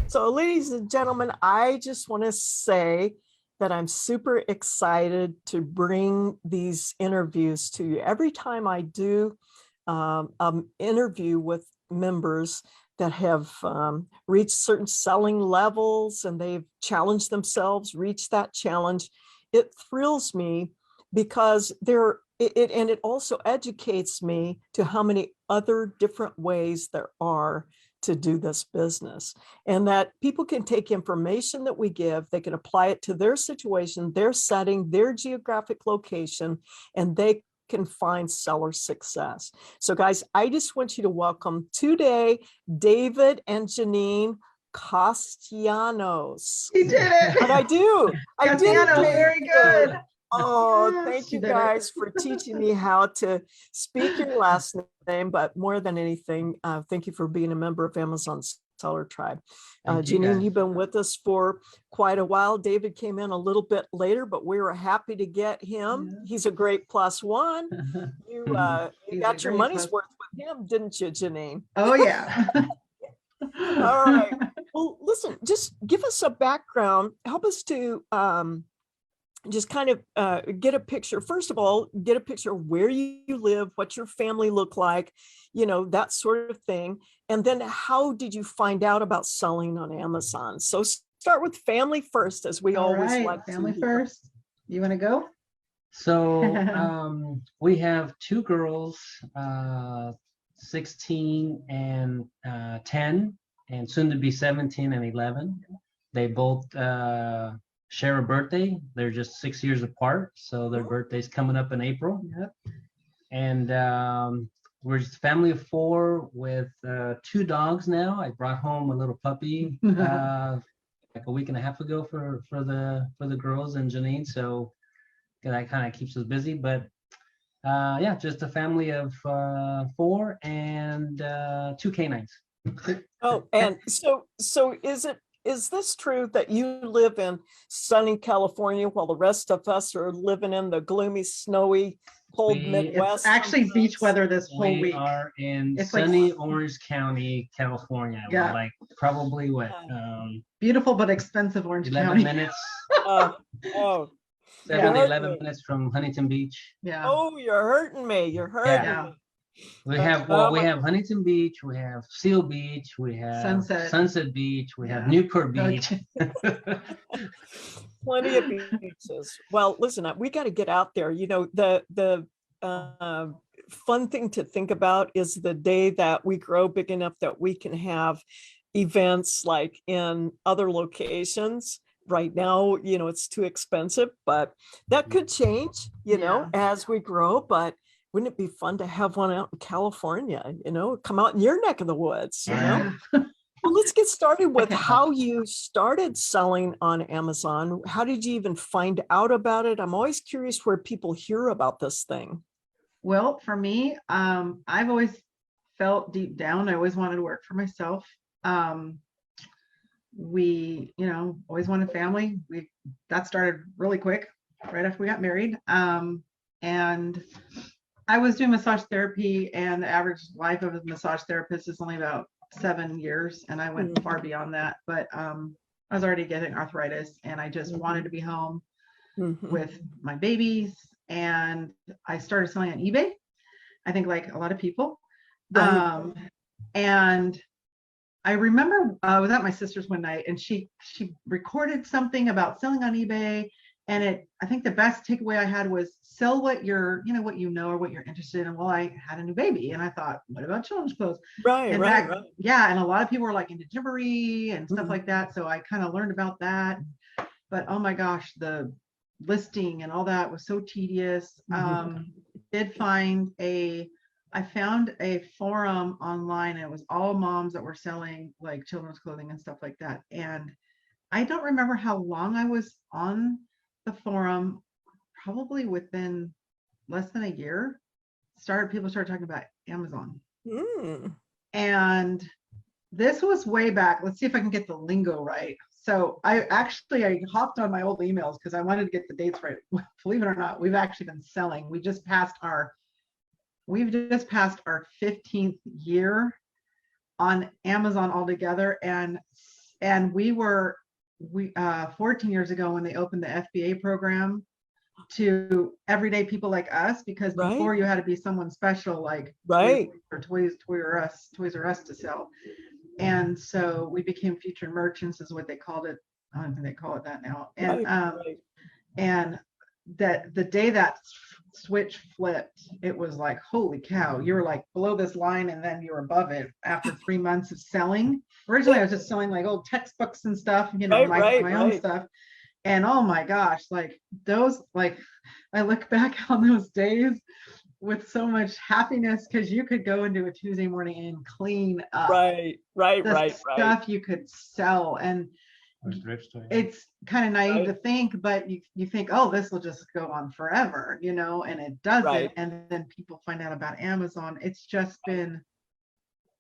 So, ladies and gentlemen, I just want to say that I'm super excited to bring these interviews to you. Every time I do an interview with members that have reached certain selling levels and they've challenged themselves, reached that challenge, it thrills me because it also educates me to how many other different ways there are to do this business, and that people can take information that we give, they can apply it to their situation, their setting, their geographic location, and they can find seller success. So guys, I just want you to welcome today David and Jenean Castellanos. You did it. But I do. I did it. Castellanos, very good. Oh, Yes, thank you did it. guys for teaching me how to speak your last name, but more than anything, thank you for being a member of Amazon's Seller Tribe. Jenean, you've been with us for quite a while. David came in a little bit later, but we were happy to get him. Yeah. He's a great +1. You got your money's plus. worth with him, didn't you, Jenean? Oh, yeah. All right. Well, listen, just give us a background. Help us to just kind of get a picture. First of all, get a picture of where you live, what your family look like, that sort of thing. And then how did you find out about selling on Amazon? So start with family first, as we always like family to first. You want to go? So we have two girls, 16 and 10, and soon to be 17 and 11. They both share a birthday. They're just 6 years apart, so their birthday's coming up in April. Yep. And we're just a family of 4 with 2 dogs now. I brought home a little puppy like a week and a half ago for the girls and Jenean, so that kind of keeps us busy. But yeah, just a family of 4 and 2 canines. Oh, and so is this true that you live in sunny California while the rest of us are living in the gloomy, snowy, cold Midwest? It's actually beach weather this whole We week. are in It's sunny like, Orange County, California. Yeah. We're like probably what, beautiful but expensive Orange 11 County. minutes, Oh, 7, Yeah. 11 minutes from Huntington Beach. Yeah. oh, you're hurting me. You're hurting Yeah. me. We have, well, we have Huntington Beach, we have Seal Beach, we have Sunset Beach, we have Yeah. Newport Beach. Plenty of beaches. Well, listen, we got to get out there. The fun thing to think about is the day that we grow big enough that we can have events like in other locations. Right now, it's too expensive, but that could change, as we grow. But wouldn't it be fun to have one out in California, come out in your neck of the woods, Yeah. Well, let's get started with how you started selling on Amazon. How did you even find out about it? I'm always curious where people hear about this thing. Well, for me, I've always felt deep down, I always wanted to work for myself. We, always wanted family. That started really quick, right after we got married. And I was doing massage therapy, and the average life of a massage therapist is only about 7 years, and I went far beyond that. But I was already getting arthritis, and I just wanted to be home with my babies. And I started selling on eBay, I think, like a lot of people. And I remember I was at my sister's one night, and she recorded something about selling on eBay. And I think the best takeaway I had was sell what you're, what you know or what you're interested in. Well, I had a new baby, and I thought, what about children's clothes? Right. Yeah, and a lot of people were like into gymboree and stuff like that. So I kind of learned about that. But oh my gosh, the listing and all that was so tedious. I found a forum online, and it was all moms that were selling like children's clothing and stuff like that. And I don't remember how long I was on the forum. Probably within less than a year, people started talking about Amazon. And this was way back. Let's see if I can get the lingo right. So I hopped on my old emails because I wanted to get the dates right. Believe it or not, we've actually been selling. We've just passed our 15th year on Amazon altogether. And and we 14 years ago when they opened the FBA program to everyday people like us, because Right. before you had to be someone special like Right. or Toys R Us to sell. And so we became featured merchants is what they called it. I don't think they call it that now. And Right. and that the day that switch flipped, it was like, holy cow, you were like below this line and then you were above it after 3 months of selling. Originally I was just selling like old textbooks and stuff, you know, my own stuff. And oh my gosh, like those, like I look back on those days with so much happiness, because you could go into a Tuesday morning and clean up the stuff you could sell. And it's kind of naive to think, but you think, oh, this will just go on forever, you know, and it doesn't. Right. And then people find out about Amazon. It's just been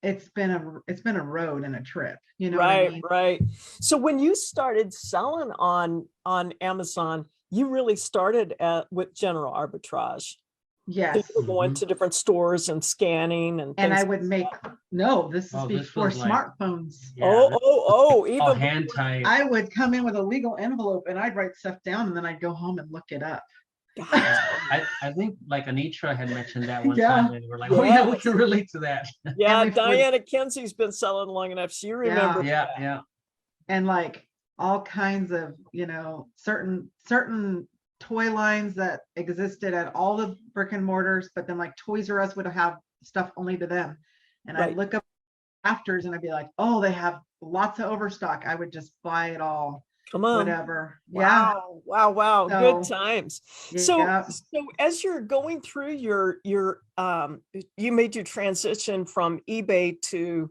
it's been a road and a trip, you know. Right, what I mean? right. So when you started selling on Amazon, you really started with general arbitrage. Yes. You were going to different stores and scanning and I things would make this is before smartphones. Even all hand type. I would come in with a legal envelope and I'd write stuff down and then I'd go home and look it up. I think like Anitra had mentioned that one Yeah. time, and we're like, oh yeah, we can relate to that. Yeah, Diana Kenzie's been selling long enough. She remembers. Yeah. And like all kinds of, you know, certain toy lines that existed at all the brick and mortars, but then like Toys R Us would have stuff only to them. And I'd look up afters and I'd be like, oh, they have lots of overstock. I would just buy it all. Come on. Whatever. Yeah. Wow. So, good times. Yeah. So as you're going through your you made your transition from eBay to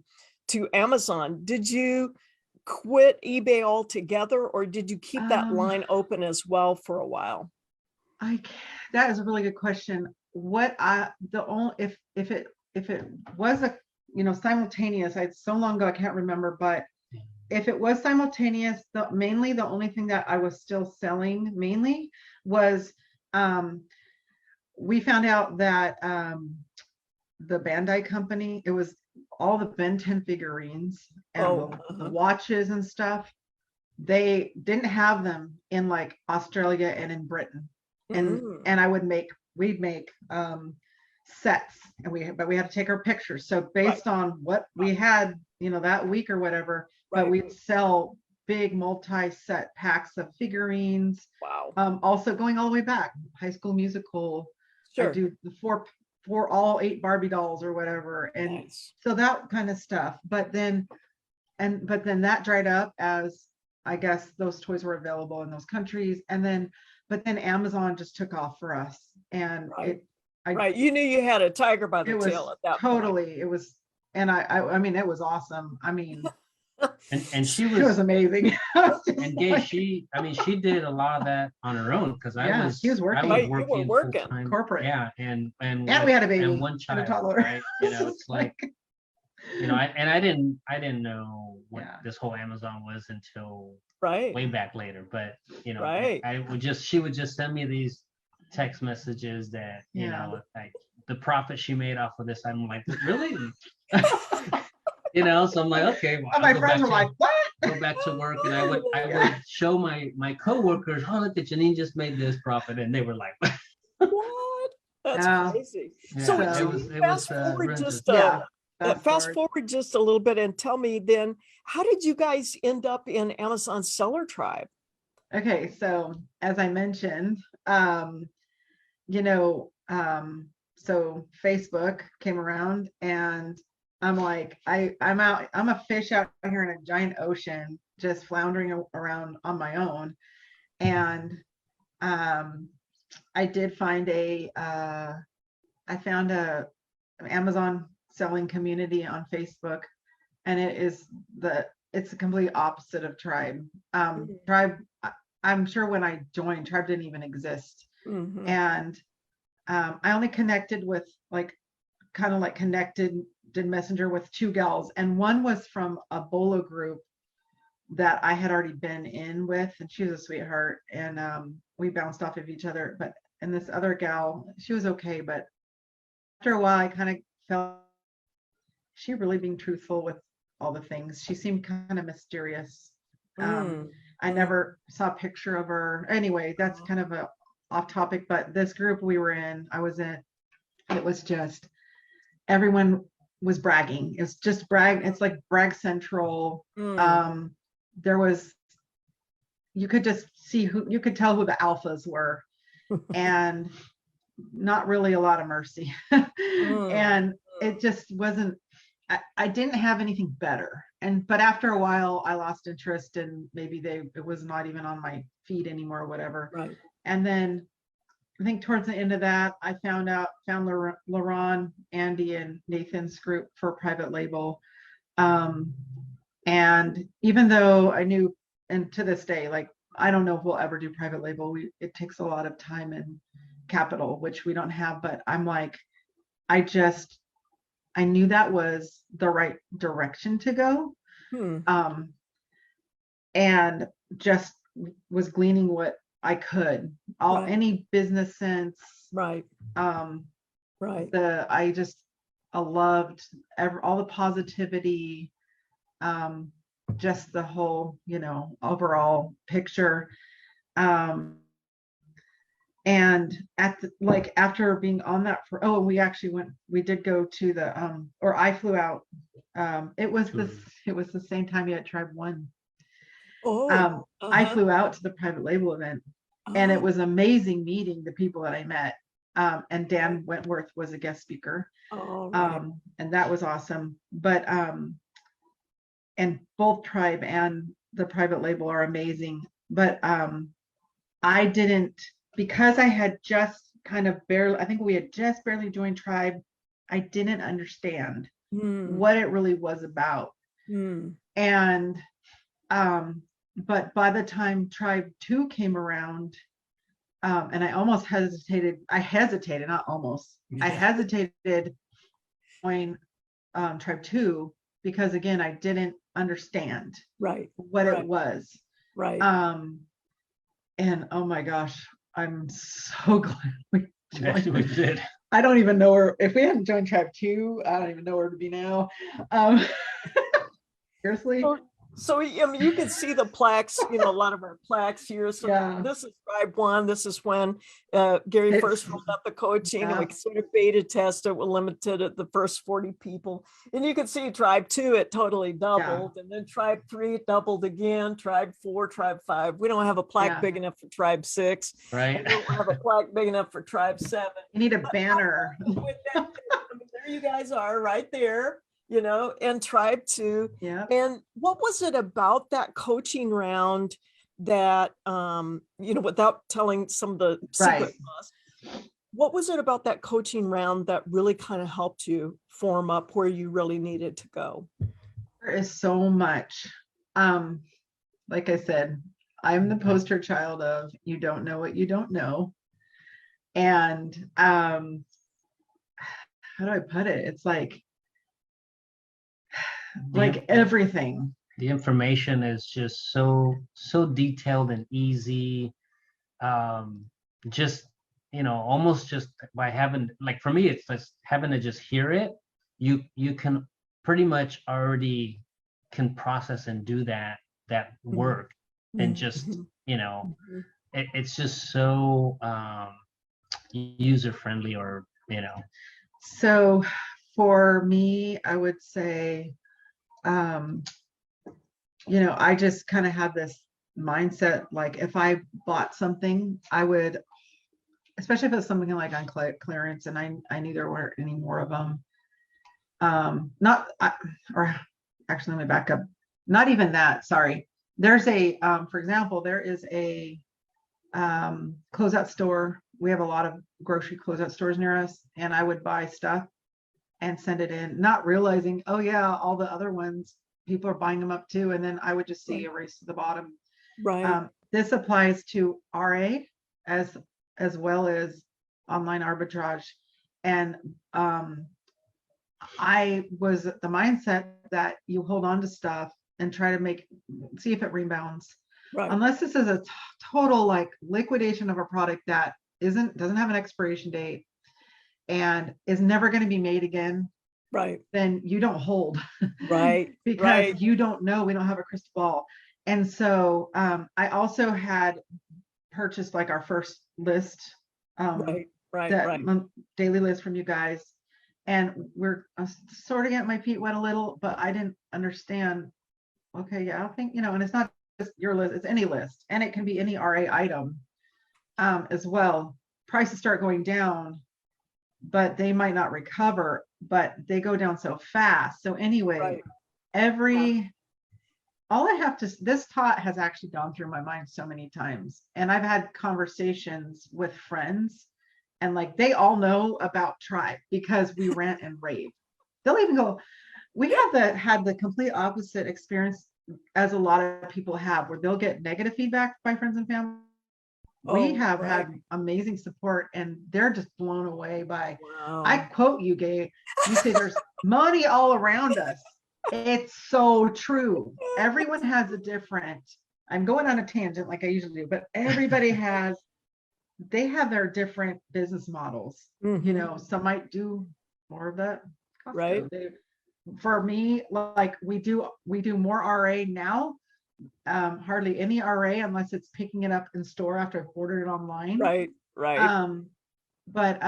Amazon. Did you quit eBay altogether, or did you keep that line open as well for a while? That is a really good question. If it was a, you know, simultaneous, it's so long ago I can't remember, but if it was simultaneous, the only thing that I was still selling mainly was we found out that the Bandai company, it was all the Ben 10 figurines and the watches and stuff. They didn't have them in like Australia and in Britain. And we'd make sets, and we had to take our pictures. So based on what we had, you know, that week or whatever, but we'd sell big multi-set packs of figurines. Wow. Also going all the way back, High School Musical. Sure. I do the for all 8 Barbie dolls or whatever. And so that kind of stuff. But then that dried up as, I guess, those toys were available in those countries. But then Amazon just took off for us. And you knew you had a tiger by the tail at that point. It was, and I mean, it was awesome. I mean, and she was amazing. And Gabe, she did a lot of that on her own, because I was working full-time, corporate. Yeah, and we had a baby and one child, right? You know, it's like, you know, I didn't know what this whole Amazon was until way back later. But you know, she would just send me these text messages that, you know, like the profit she made off of this. I'm like, really? You know, so I'm like, okay. Well, my friends were like, what? Go back to work, and I would show my coworkers, oh, look at Jenean just made this profit, and they were like, what? That's crazy. Yeah, so fast forward just a little bit and tell me then, how did you guys end up in Amazon Seller Tribe? Okay, so as I mentioned, you know, so Facebook came around, and I'm like, I'm a fish out here in a giant ocean, just floundering around on my own. And I did find an Amazon selling community on Facebook, and it's the complete opposite of Tribe. Tribe, I'm sure when I joined, Tribe didn't even exist. And I only connected with did Messenger with 2 gals, and one was from a Bolo group that I had already been in with, and she was a sweetheart, and we bounced off of each other. And this other gal, she was okay, but after a while I kind of felt she really being truthful with all the things. She seemed kind of mysterious. Mm, I never saw a picture of her. Anyway, that's kind of a off topic, but this group we were in, I was in, it was just everyone was bragging. It's just brag. It's like brag central. mm. There was, you could just see who, you could tell who the alphas were, and not really a lot of mercy. And it just wasn't, I didn't have anything better. But after a while I lost interest, and maybe it was not even on my feed anymore or whatever. Right. And then I think towards the end of that, I found LaRon, Andy, and Nathan's group for private label. And even though I knew, and to this day, like, I don't know if we'll ever do private label. It takes a lot of time and capital, which we don't have, but I'm like, I knew that was the right direction to go. And just was gleaning what I could, any business sense. Right. Right. I loved all the positivity, just the whole, overall picture. And after being on that we did go to the, or I flew out. It was the same time you had Tribe One. I flew out to the private label event, and it was amazing meeting the people that I met. And Dan Wentworth was a guest speaker. Right. And that was awesome. But and both Tribe and the private label are amazing. But I didn't, because I had just kind of I think we had just barely joined Tribe. I didn't understand what it really was about. And but by the time Tribe 2 came around, and I almost hesitated. I hesitated going Tribe 2, because again, I didn't understand what it was. Right. And oh my gosh, I'm so glad we joined. We did. I don't even know if we hadn't joined Tribe 2, I don't even know where to be now. Seriously. So I mean, you can see the plaques, a lot of our plaques here. So this is Tribe 1. This is when Gary first rolled out the coaching, and we sort of beta tested. We're limited at the first 40 people. And you can see Tribe 2, it totally doubled. And then Tribe 3, it doubled again. Tribe 4, Tribe 5. We don't have a plaque big enough for Tribe 6. Right. We don't have a plaque big enough for Tribe 7. You need a banner. There you guys are right there. And Tribe 2. Yeah. And what was it about that coaching round that, without telling some of the secret sauce, what was it about that coaching round that really kind of helped you form up where you really needed to go? There is so much. Like I said, I'm the poster child of you don't know what you don't know. And how do I put it? It's like everything. The information is just so detailed and easy. Just almost just by having, like, for me, it's just having to just hear it. You can pretty much already can process and do that work, and just it's just so user friendly, or So for me, I would say, I just kind of had this mindset, like if I bought something, I would, especially if it's something like on clearance, and I knew there weren't any more of them. Or actually, let me back up. Not even that. Sorry. There's for example, there is a closeout store. We have a lot of grocery closeout stores near us, and I would buy stuff and send it in, not realizing, oh yeah, all the other ones, people are buying them up too. And then I would just see a race to the bottom. Right. This applies to RA as well as online arbitrage. And I was the mindset that you hold on to stuff and try to see if it rebounds. Right. Unless this is a total like liquidation of a product that doesn't have an expiration date and is never going to be made again. Right. then you don't hold. Right. Because Right. you don't know, we don't have a crystal ball. And so I also had purchased like our first list, Right. Right. that Right. daily list from you guys. And we're sort of getting my feet wet a little, but I didn't understand. Okay, yeah, I think, and it's not just your list, it's any list. And it can be any RA item as well. Prices start going down, but they might not recover, but they go down so fast. So anyway, Right. this thought has actually gone through my mind so many times. And I've had conversations with friends, and like they all know about Tribe because we rant and rave. They'll even go, we have had the complete opposite experience as a lot of people have, where they'll get negative feedback by friends and family. We Oh, have right. had amazing support, and they're just blown away by, I Wow. quote you, Gabe, you say there's money all around us. It's so true. Everyone has a different, I'm going on a tangent like I usually do, but everybody they have their different business models. Mhm. Some might do more of that. Right. For me, like we do more RA now. Hardly any RA unless it's picking it up in store after I've ordered it online. Right. Right. But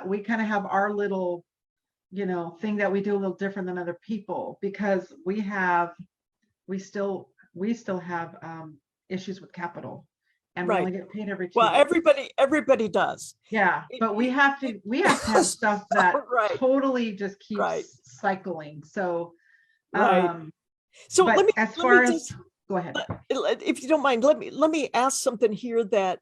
we kind of have our little, thing that we do a little different than other people, because we still have issues with capital, and we Right. only get paid every 2 Well, weeks. everybody does. Yeah, but we have to have stuff that Right. totally just Right. keeps cycling. So, Right. So but as let me far as, just, go ahead. if you don't mind, let me ask something here that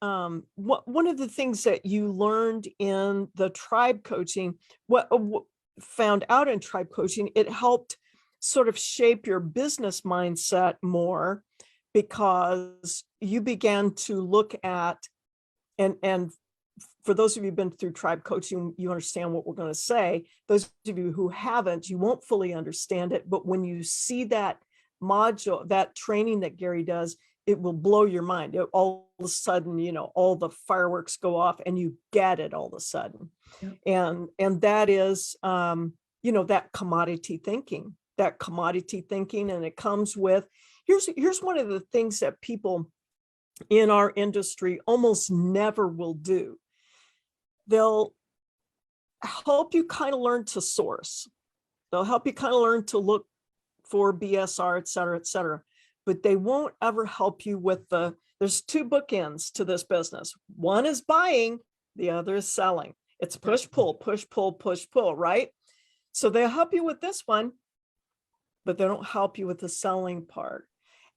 one of the things that you learned in the tribe coaching, what found out in tribe coaching, it helped sort of shape your business mindset more, because you began to look at, and for those of you who've been through tribe coaching, you understand what we're going to say. Those of you who haven't, you won't fully understand it. But when you see that module, that training that Gary does, it will blow your mind. All of a sudden, all the fireworks go off and you get it all of a sudden. Yep. And that is, that commodity thinking, and it comes with, here's one of the things that people in our industry almost never will do. They'll help you kind of learn to source. They'll help you kind of learn to look for BSR, et cetera, et cetera. But they won't ever help you with there's two bookends to this business. One is buying, the other is selling. It's push, pull, push, pull, push, pull, right? So they'll help you with this one, but they don't help you with the selling part.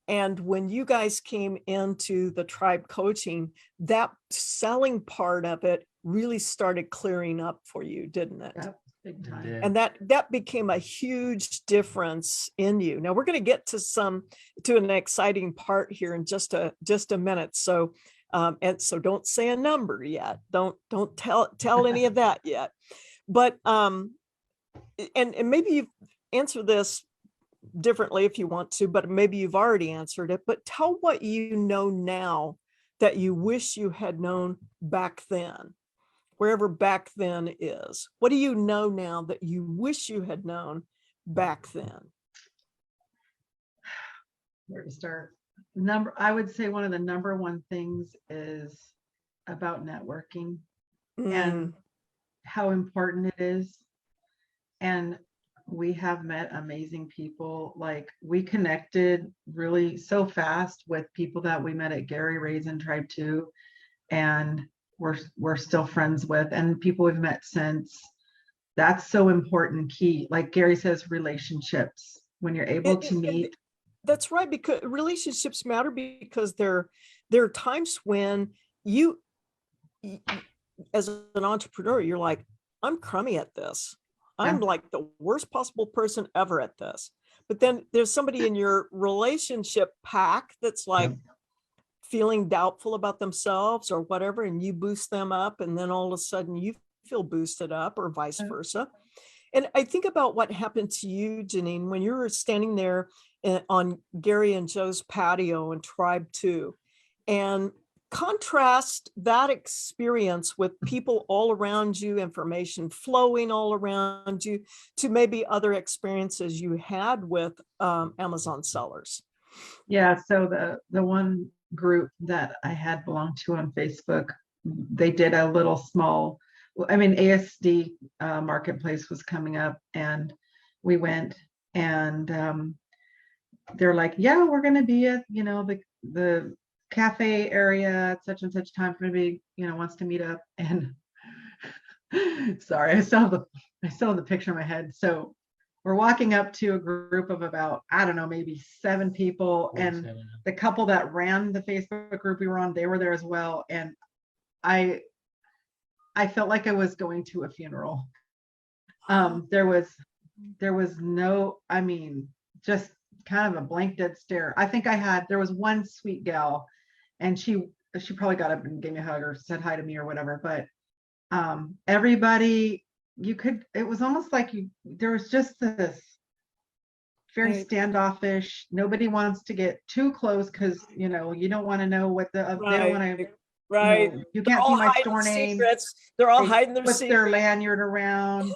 And when you guys came into the tribe coaching, that selling part of it really started clearing up for you, didn't it? Yep, big time. Yeah. And that became a huge difference in you. Now we're going to get to an exciting part here in just a minute. So, and so don't say a number yet. Don't tell any of that yet. But and maybe you've answered this differently if you want to, but maybe you've already answered it. But tell what you know now that you wish you had known back then, wherever back then is. What do you know now that you wish you had known back then? Where to start? I would say one of the number one things is about networking and how important it is. And we have met amazing people. Like we connected really so fast with people that we met at Gary Ray's in Tribe 2, and we're still friends with, and people we've met since. That's so important. Key, like Gary says, relationships. When you're able to meet. That's right, because relationships matter, because there are times when you, as an entrepreneur, you're like, I'm crummy at this. I'm like the worst possible person ever at this. But then there's somebody in your relationship pack that's like feeling doubtful about themselves or whatever, and you boost them up, and then all of a sudden you feel boosted up, or vice versa. And I think about what happened to you, Jenean, when you were standing there on Gary and Joe's patio in Tribe 2, and contrast that experience with people all around you, information flowing all around you, to maybe other experiences you had with Amazon sellers. Yeah, so the one group that I had belonged to on Facebook, they did a little small, I mean, ASD marketplace was coming up, and we went, and they're like, yeah, we're going to be at, you know, the cafe area at such and such time, for maybe, you know, wants to meet up. And sorry, I still have the picture in my head. So we're walking up to a group of about, I don't know, maybe 7 people, and the couple that ran the Facebook group we were on, they were there as well. And I felt like I was going to a funeral. There was no, I mean, just kind of a blank dead stare. I think there was one sweet gal, and she probably got up and gave me a hug or said hi to me or whatever. But everybody, it was almost like there was just this very standoffish. Nobody wants to get too close because, you know, you don't want to know what they don't want to. Right. You can't see my store name. Secrets. They're all hiding their secrets. Put their secrets. lanyard around.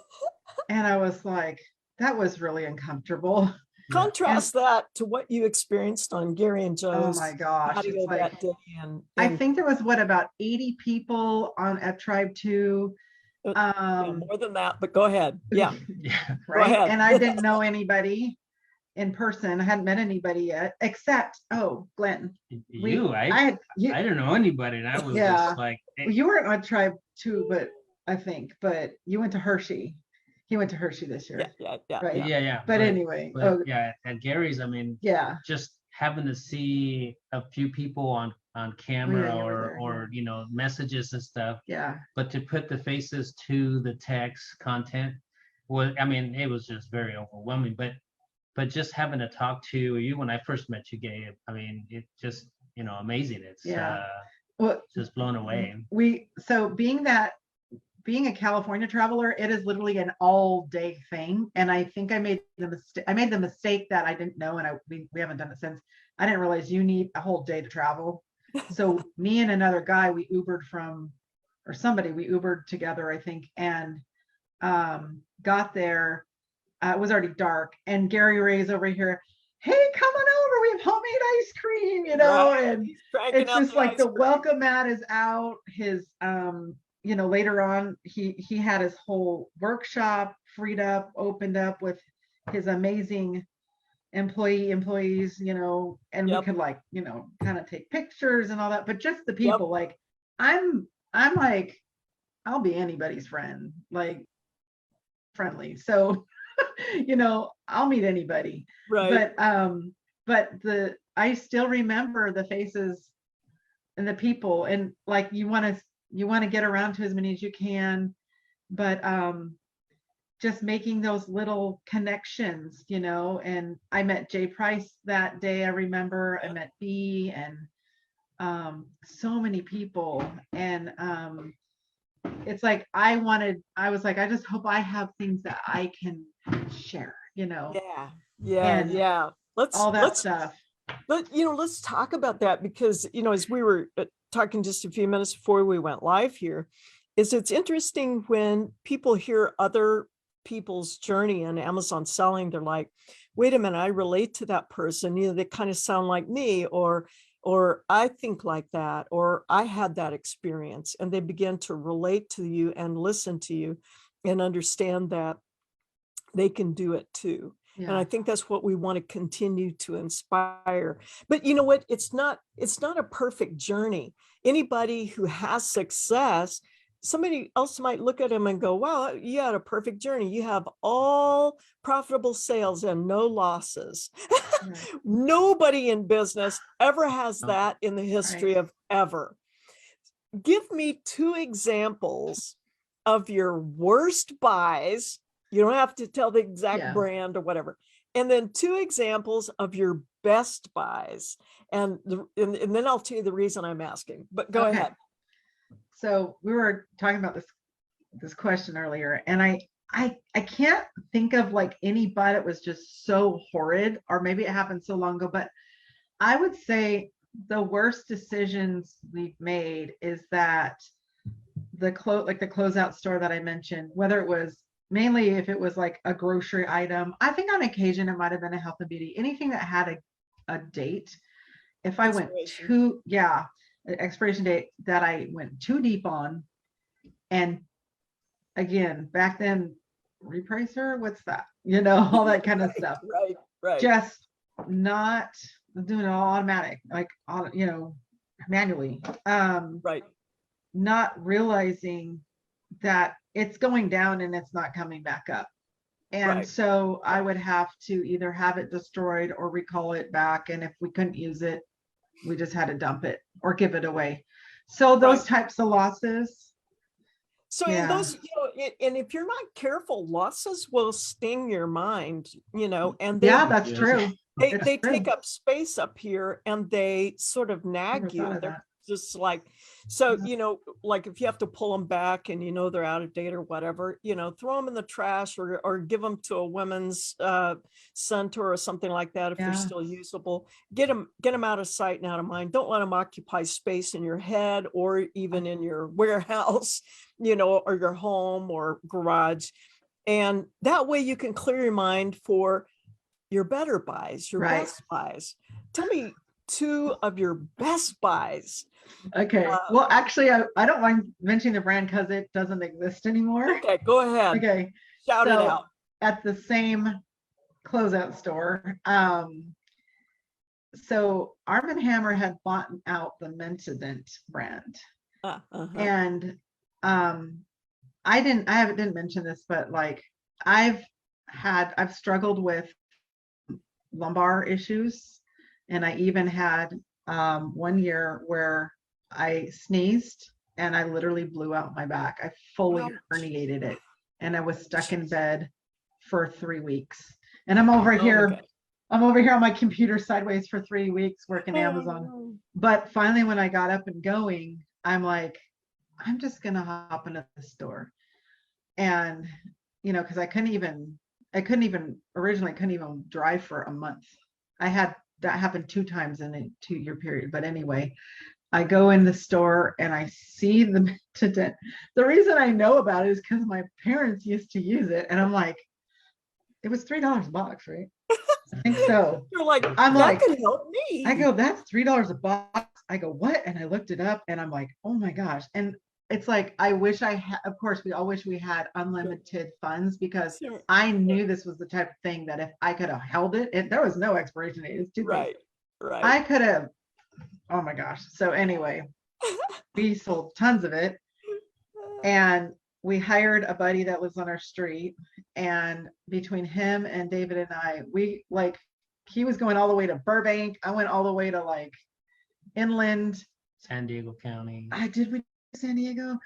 And I was like, that was really uncomfortable. Contrast that to what you experienced on Gary and Joe's. Oh my gosh. It's like, that day I think there was about 80 people at Tribe 2. More than that, but go ahead. Yeah. Right. Go ahead. And I didn't know anybody in person. I hadn't met anybody yet, except Glenn. I didn't know anybody, and I was just like, hey. You weren't on Tribe 2, but you went to Hershey. He went to Hershey this year. Yeah. Right? Yeah. But anyway. At Gary's, I mean, just having to see a few people on camera or you know, messages and stuff. Yeah. But to put the faces to the text content was, I mean, it was just very overwhelming. But just having to talk to you when I first met you, Gabe, I mean, it just, you know, amazing. It's just blown away. Being a California traveler, it is literally an all-day thing. And I think I made the mistake that I didn't know, and we haven't done it since. I didn't realize you need a whole day to travel. So me and another guy, we Ubered together, I think, and got there. It was already dark, and Gary Ray's over here. Hey, come on over. We have homemade ice cream, you know, and it's just like the welcome mat is out. His you know, later on, he had his whole workshop freed up, opened up with his amazing employees, you know, and we could, like, you know, kind of take pictures and all that. But just the people, like, I'm like, I'll be anybody's friend, like, friendly. So, you know, I'll meet anybody. Right. But I still remember the faces and the people, and like, you want to get around to as many as you can, but just making those little connections, you know. And I met Jay Price that day. I remember I met B and so many people. And it's like, I was like, I just hope I have things that I can share, you know. Yeah. Let's stuff. But, you know, let's talk about that, because, you know, as we were talking just a few minutes before we went live here, it's interesting when people hear other people's journey in Amazon selling, they're like, wait a minute, I relate to that person. You know, they kind of sound like me, or I think like that, or I had that experience, and they begin to relate to you and listen to you and understand that they can do it too. Yeah. And I think that's what we want to continue to inspire. But you know what? It's not a perfect journey. Anybody who has success, somebody else might look at him and go, wow, you had a perfect journey. You have all profitable sales and no losses. Right. Nobody in business ever has that in the history of ever. Give me 2 examples of your worst buys. You don't have to tell the exact brand or whatever. And then 2 examples of your best buys. And then I'll tell you the reason I'm asking, but go ahead. So we were talking about this question earlier, and I can't think of like any buy that was just so horrid, or maybe it happened so long ago, but I would say the worst decisions we've made is that the closeout store that I mentioned, whether it was mainly if it was like a grocery item, I think on occasion it might have been a health and beauty, anything that had a date. If I went expiration date that I went too deep on, and again, back then, repricer, what's that? All that kind of stuff. Right. Just not doing it all automatic, like, manually. Right. Not realizing that it's going down and it's not coming back up. And so I would have to either have it destroyed or recall it back. And if we couldn't use it, we just had to dump it or give it away. So those types of losses. So in those, and if you're not careful, losses will sting your mind, and that's true. They take up space up here and they sort of nag you. They're just like, so, like if you have to pull them back and they're out of date or whatever, throw them in the trash or give them to a women's center or something like that if they're still usable. Get them out of sight and out of mind. Don't let them occupy space in your head or even in your warehouse, or your home or garage. And that way you can clear your mind for your better buys, your best buys. Tell me 2 of your best buys. Okay. Well, actually, I don't mind mentioning the brand because it doesn't exist anymore. Okay, go ahead. Okay. Shout it out. At the same closeout store. So Arm & Hammer had bought out the Mentadent brand. And I didn't mention this, but like I've struggled with lumbar issues, and I even had one year where I sneezed and I literally blew out my back. I fully herniated it, and I was stuck in bed for 3 weeks. And I'm over here on my computer sideways for 3 weeks working Amazon. But finally, when I got up and going, I'm like, I'm just gonna hop into the store. And because I couldn't even drive for a month. I had that happen 2 times in a 2-year period. But anyway, I go in the store and I see the Mentadent. The reason I know about it is because my parents used to use it, and I'm like, it was $3 a box, right? I think so. You're like, I'm that like, could help me. I go, that's $3 a box. I go, what? And I looked it up, and I'm like, oh my gosh. And it's like, I wish I had, of course, we all wish we had unlimited funds, because I knew this was the type of thing that if I could have held it, there was no expiration date. It's too big. Right. I could have, oh my gosh. So anyway, we sold tons of it, and we hired a buddy that lives on our street, and between him and David and I, he was going all the way to Burbank. I went all the way to like inland. San Diego County. San Diego.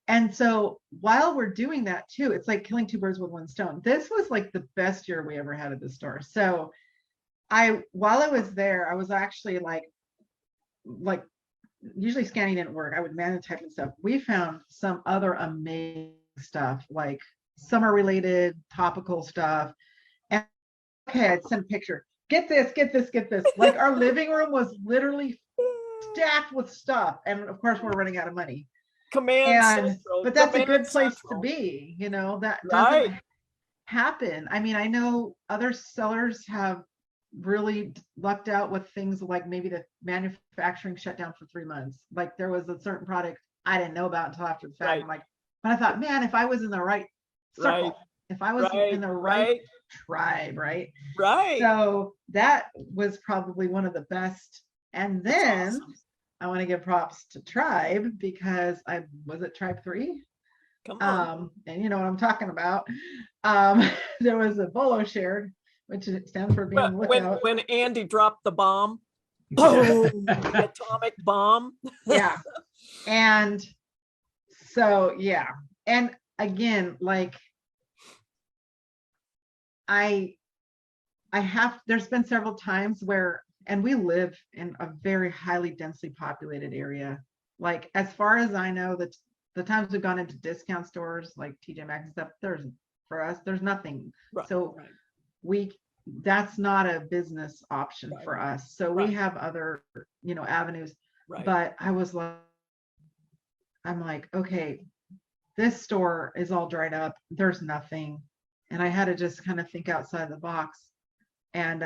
And so while we're doing that too, it's like killing 2 birds with 1 stone. This was like the best year we ever had at the store. So while I was there, I was actually like usually scanning didn't work. I would manually type and stuff. We found some other amazing stuff, like summer related topical stuff. And okay, I'd send a picture. Get this. Like our living room was literally stacked with stuff. And of course we're running out of money. But that's a good place to be, that doesn't happen. I mean, I know other sellers have really lucked out with things like maybe the manufacturing shut down for 3 months. Like there was a certain product I didn't know about until after the fact. I'm like, but I thought, man, if I was in the right circle, if I was in the right tribe, right? So that was probably one of the best. And then I want to give props to Tribe, because I was at Tribe 3. Come on. And you know what I'm talking about. There was a Bolo shared, which stands for being lookout. When Andy dropped the bomb, boom, the atomic bomb. Yeah. And so, yeah. And again, like there's been several times where, and we live in a very highly densely populated area. Like, as far as I know, the times we've gone into discount stores like TJ Maxx and stuff, there's nothing. We that's not a business option Right. for us. So Right. we have other, avenues. Right. But I'm like, okay, this store is all dried up. There's nothing. And I had to just kind of think outside the box. And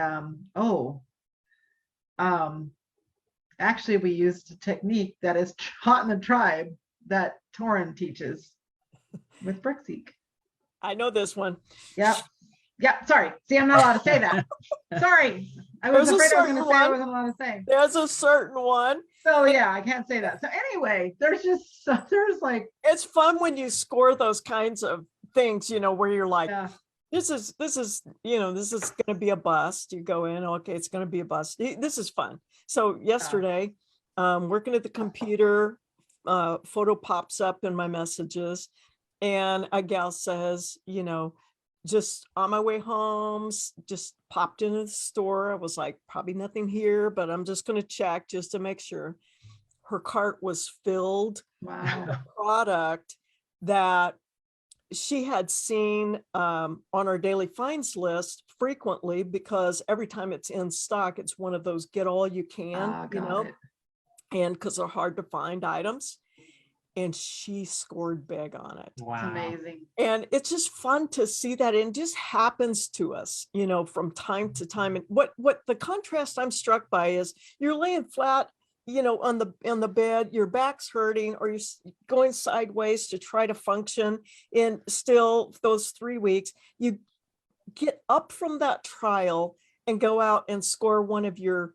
actually we used a technique that is taught in the tribe that Torin teaches with Brickseek. I know this one. Yep. Yeah, sorry. See, I'm not allowed to say that. Sorry. I was There's a afraid I was going to certain say I one. wasn't allowed to say. There's a certain one. So yeah, I can't say that. So anyway, there's like, It's fun when you score those kinds of things, where you're like, yeah, this is this is going to be a bust. You go in, okay, it's going to be a bust. This is fun. So yesterday, working at the computer, photo pops up in my messages, and a gal says, just on my way home, just popped into the store. I was like, probably nothing here, but I'm just going to check just to make sure. Her cart was filled wow. with product that she had seen on our daily finds list frequently, because every time it's in stock, it's one of those get all you can, Got it. and because they're hard to find items. And she scored big on it. It's Wow. amazing. And it's just fun to see that. And it just happens to us, from time to time. And what the contrast I'm struck by is you're laying flat, on the bed, your back's hurting, or you're going sideways to try to function. And still those 3 weeks, you get up from that trial and go out and score one of your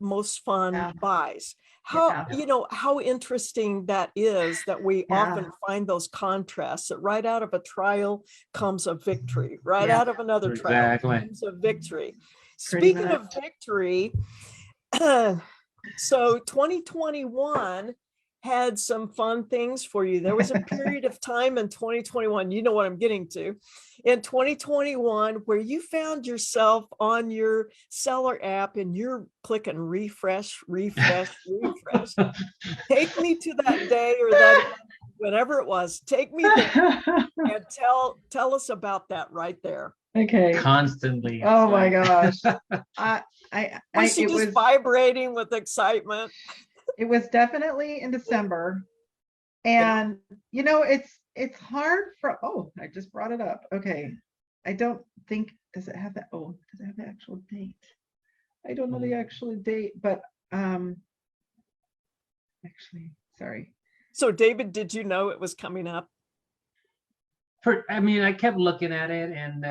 most fun Yeah. buys. How Yeah. How interesting that is, that we Yeah. often find those contrasts, that right out of a trial comes a victory, right Yeah. out of another trial Exactly. comes a victory. Pretty Speaking of much. victory, so 2021 had some fun things for you. There was a period of time in 2021, you know what I'm getting to, in 2021, where you found yourself on your seller app and you're clicking refresh. Take me to that day, or that whatever it was. Take me there and tell us about that right there. Okay. Constantly. Oh my gosh. Was she just vibrating with excitement? It was definitely in December. And it's hard for, I just brought it up. Okay. I don't think, does it have the actual date? I don't know the actual date, but actually, sorry. So David, did you know it was coming up? I kept looking at it, and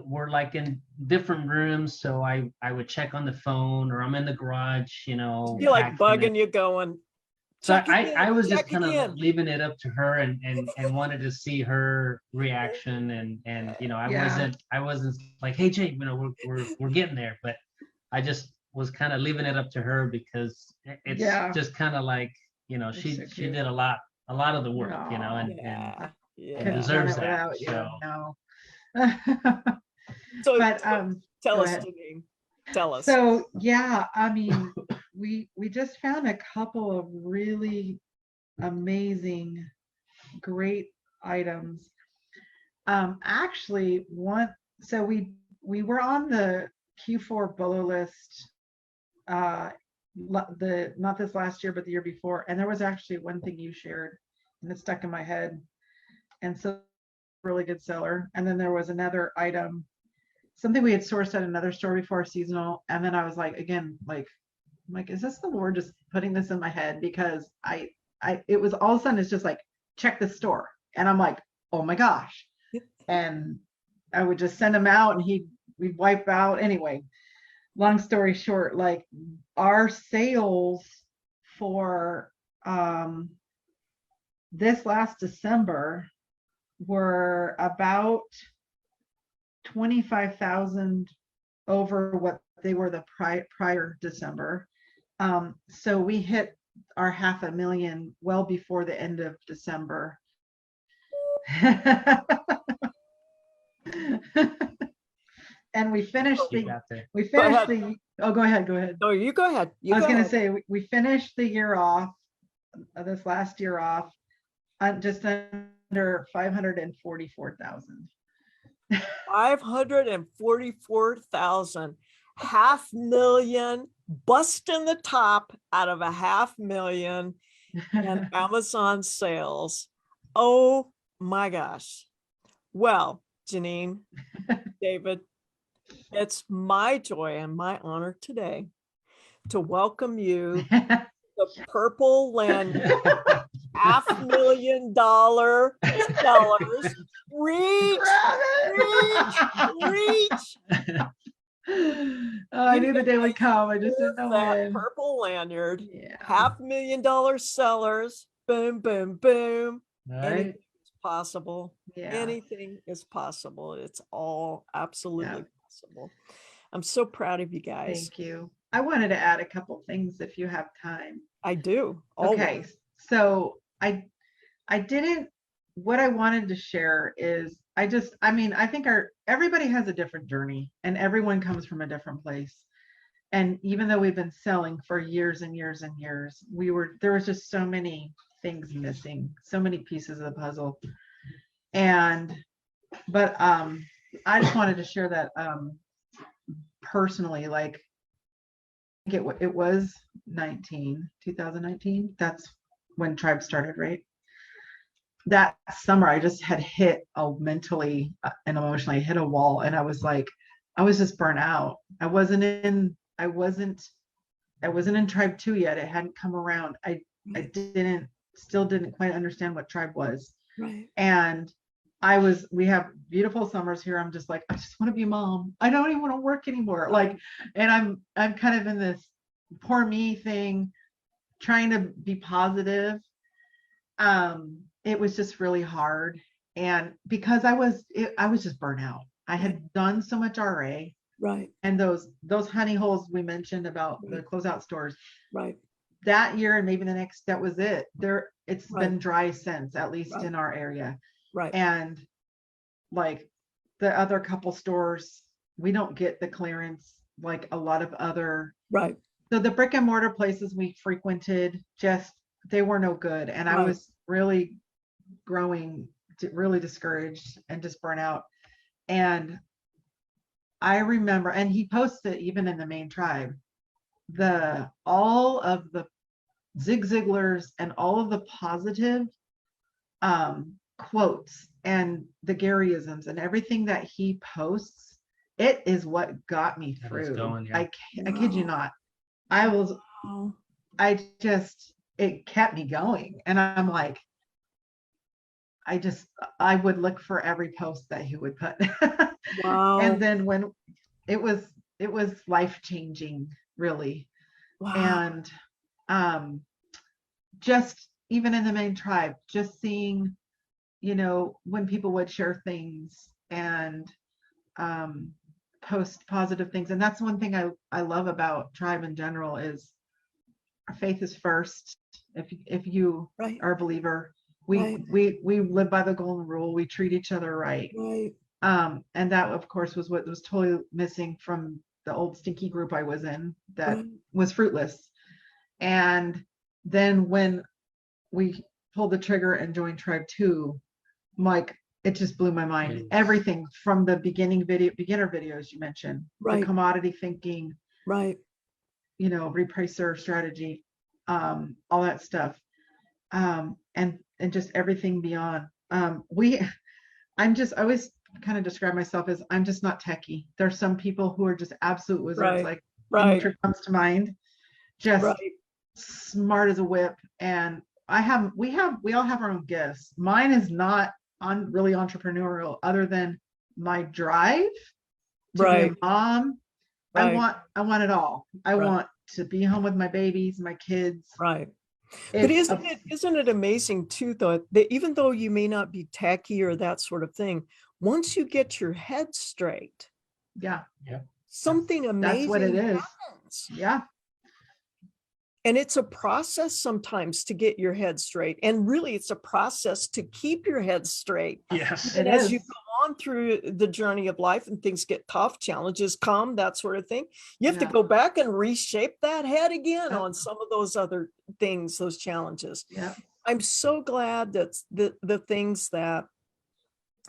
we're like in different rooms, so I would check on the phone, or I'm in the garage, You're like bugging you, going. So I was just kind of leaving it up to her, and wanted to see her reaction, and I wasn't like, hey Jake, we're getting there, but I just was kind of leaving it up to her, because it's just kind of like, she did a lot of the work, and deserves that. So but tell us, Jenean. Tell us. So yeah, we just found a couple of really amazing, great items. Actually, so we were on the Q4 BOLO list, not this last year, but the year before, and there was actually one thing you shared, and it stuck in my head, and so really good seller. And then there was another item, something we had sourced at another store before seasonal, and then I was like, again, like, is this the Lord just putting this in my head? Because it was all of a sudden, it's just like, check the store, and I'm like, oh my gosh. And I would just send him out, and we'd wipe out. Anyway, long story short, like, our sales for this last December were about 25,000 over what they were the prior December. So we hit our 500,000 well before the end of December. And we finished oh, go ahead. No, you go ahead. I was going to say, we finished the year off, this last year off, just under 544,000. 544,000, 500,000, busting the top out of 500,000 in Amazon sales. Oh my gosh. Well, Jenean, David, it's my joy and my honor today to welcome you to the Purple Lanyard $500,000 sellers. Reach. Oh, I knew the day would come. I just didn't know That when. Purple Lanyard, Yeah. $500,000 sellers. Boom, boom, boom. Right. Anything is possible. Yeah. Anything is possible. It's all absolutely Yeah. possible. I'm so proud of you guys. Thank you. I wanted to add a couple things if you have time. I do. Always. Okay. So I didn't, what I wanted to share is I think everybody has a different journey and everyone comes from a different place. And even though we've been selling for years and years and years, there was just so many things missing, so many pieces of the puzzle. But I just wanted to share that personally, like it was 2019. That's when Tribe started, right? That summer I just had hit mentally and emotionally hit a wall, and I was just burnt out. I wasn't in Tribe 2 yet. It hadn't come around. I still didn't quite understand what Tribe was. Right. And we have beautiful summers here. I'm just like, I just want to be a mom. I don't even want to work anymore. Like, and I'm kind of in this poor me thing, trying to be positive. It was just really hard. And because I was just burnt out. I had done so much RA. Right. And those honey holes we mentioned about the closeout stores. Right. That year and maybe the next, that was it. It's Right. been dry since, at least Right. in our area. Right. And like the other couple stores, we don't get the clearance like a lot of other. Right. So the brick and mortar places we frequented, they were no good. And I Right. was really growing, really discouraged and just burnt out. And I remember, and he posted even in the main Tribe, all of the Zig Ziglars and all of the positive quotes and the Garyisms and everything that he posts. It is what got me through. I kid you not. It kept me going. And I'm like, I would look for every post that he would put. Wow. And then when it was life-changing, really. Wow. And just even in the main Tribe, just seeing, when people would share things and post positive things. And that's one thing I love about Tribe in general is our faith is first. If you Right. are a believer, Right. we live by the golden rule. We treat each other right. Right. And that of course was what was totally missing from the old stinky group I was in that Right. was fruitless. And then when we pulled the trigger and joined Tribe 2, like it just blew my mind. Yes. Everything from the beginner videos you mentioned, Right. the commodity thinking, Right. repricer strategy, all that stuff. And just everything beyond. I always kind of describe myself as I'm just not techie. There's some people who are just absolute wizards, Right. like comes to mind, just Right. smart as a whip. And we all have our own gifts. Mine is not really entrepreneurial, other than my drive to Right. be a mom. Right. I want it all. I Right. want to be home with my babies, my kids. Right. But isn't it amazing too, though, that even though you may not be techie or that sort of thing, once you get your head straight, Yeah. something amazing That's what it is. happens. Yeah. And it's a process sometimes to get your head straight. And really, it's a process to keep your head straight. Yes. And It as is. you go on through the journey of life and things get tough, challenges come, that sort of thing, you have to Yeah. go back and reshape that head again Yep. on some of those other things, those challenges. Yeah. I'm so glad that the things that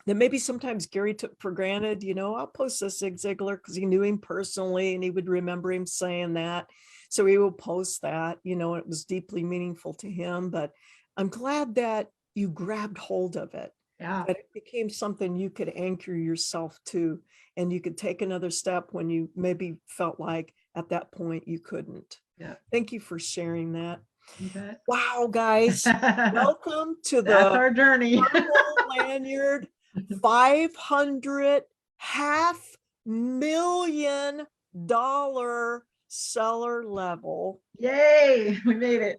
that maybe sometimes Gary took for granted. I'll post this Zig Ziglar because he knew him personally and he would remember him saying that. So he will post that, it was deeply meaningful to him. But I'm glad that you grabbed hold of it. Yeah. That it became something you could anchor yourself to, and you could take another step when you maybe felt like at that point you couldn't. Yeah. Thank you for sharing that. You bet. Wow, guys. Welcome to That's the our journey. Purple Lanyard 500 $500,000 seller level. Yay, we made it.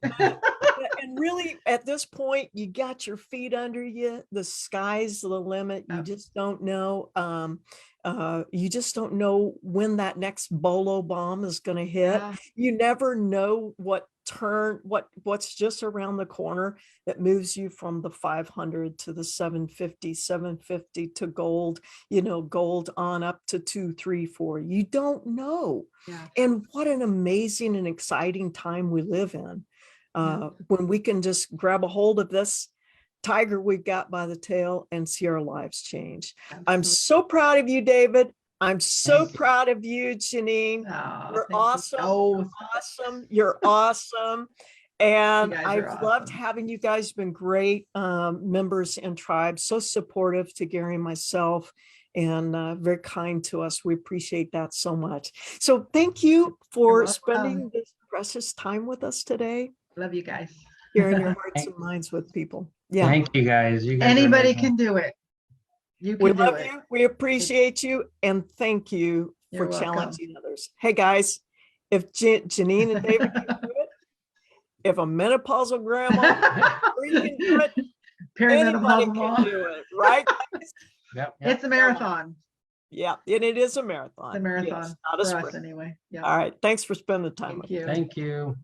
And really, at this point, you got your feet under you. The sky's the limit. You just don't know. You just don't know when that next bolo bomb is going to hit. Yeah. You never know what's just around the corner that moves you from the 500 to the 750 to gold, gold on up to 2, 3, 4. You don't know. Yeah. And what an amazing and exciting time we live in. When we can just grab a hold of this tiger we've got by the tail and see our lives change. Absolutely. I'm so proud of you, David. I'm so proud of you, Jenean. Oh, You're thank awesome. you. You're awesome. You're awesome. And You guys I've are loved awesome. having you guys. Been great members and tribes, so supportive to Gary and myself, and very kind to us. We appreciate that so much. So thank you for spending this precious time with us today. Love you guys. Sharing your hearts and minds with people. Yeah. Thank you guys. You guys are Anybody amazing. can do it. You We can do love it. you. We appreciate you. And thank you for You're welcome. challenging others. Hey guys, if Jenean and David can do it, if a menopausal grandma can do it, anybody Perimenopausal can mom. do it, right? Yep. It's a marathon. Yeah, and it is a marathon. It's a marathon Yes, not a for us sprint. anyway. Yeah. All right. Thanks for spending the time with Thank me. you. Thank you.